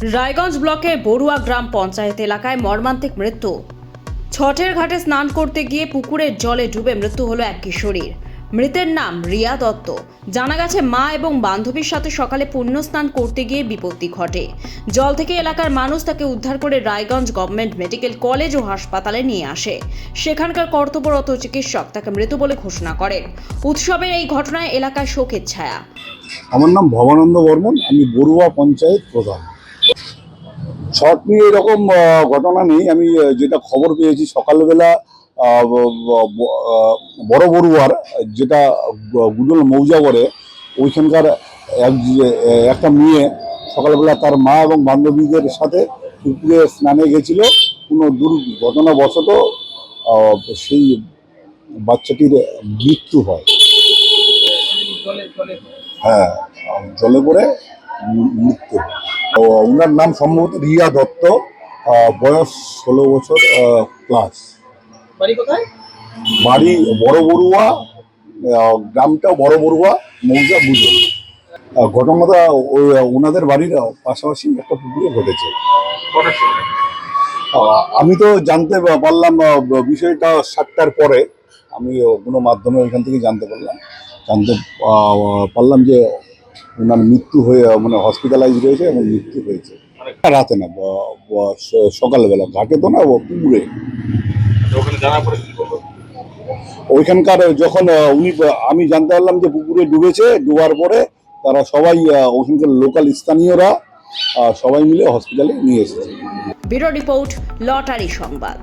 রায়গঞ্জ ব্লকের বড়ুয়া গ্রাম পঞ্চায়েত এলাকায় মর্মান্তিক মৃত্যু। ছটের ঘাটে স্নান করতে গিয়ে পুকুরের জলে ডুবে মৃত্যু হলো এক কিশোরীর। মৃতের নাম রিয়া দত্ত। জানা গেছে মা এবং বান্ধবীর সাথে সকালে পুণ্য স্নান করতে গিয়ে বিপত্তি ঘটে। জল থেকে এলাকার মানুষ তাকে উদ্ধার করে রায়গঞ্জ গভর্নমেন্ট মেডিকেল কলেজ ও হাসপাতালে নিয়ে আসে। সেখানকার কর্তব্যরত চিকিৎসক তাকে মৃত বলে ঘোষণা করেন। উৎসবের এই ঘটনায় এলাকায় শোকের ছায়া। আমার নাম ভবানন্দ বর্মন, আমি বড়ুয়া পঞ্চায়েত প্রধান। শর্ট নিয়ে এরকম ঘটনা নেই। আমি যেটা খবর পেয়েছি সকালবেলা বড় বড়ুয়ার যেটা গুডল মৌজা করে ওইখানকার একটা মেয়ে সকালবেলা তার মা এবং বান্ধবীদের সাথে পুকুরে স্নানে গেছিল। কোনো দুর্ঘটনাবশত সেই বাচ্চাটির মৃত্যু হয়। হ্যাঁ, জলে পড়ে মৃত্যু। ওনার নাম সম্ভবত রিয়া দত্ত, বয়স 16 বছর প্লাস। বাড়ি কোথায়? বাড়ি বড় বড়ুয়া, গ্রামটা বড় বড়ুয়া, মৌজা বুঝো। ঘটনাটা ওনাদের বাড়ির পাশাপাশি একটা পুকুরে ঘটেছে। আমি তো জানতে পারলাম বিষয়টা 7টার পরে। আমি কোনো মাধ্যমে ওইখান থেকে জানতে পারলাম যে ওনার মৃত্যু হয়ে মানে হসপিটালাইজ রয়েছে এবং মৃত্যু হয়েছে। রাতে না, সকালবেলা। ঘাটে তো না, পুকুরে। ওইখানকার যখন আমি জানতে পারলাম যে পুকুরে ডুবেছে, ডুবার পরে তারা সবাই ওইখানকার লোকাল স্থানীয়রা সবাই মিলে হসপিটালে নিয়ে এসেছে। ব্যুরো রিপোর্ট, লটারি সংবাদ।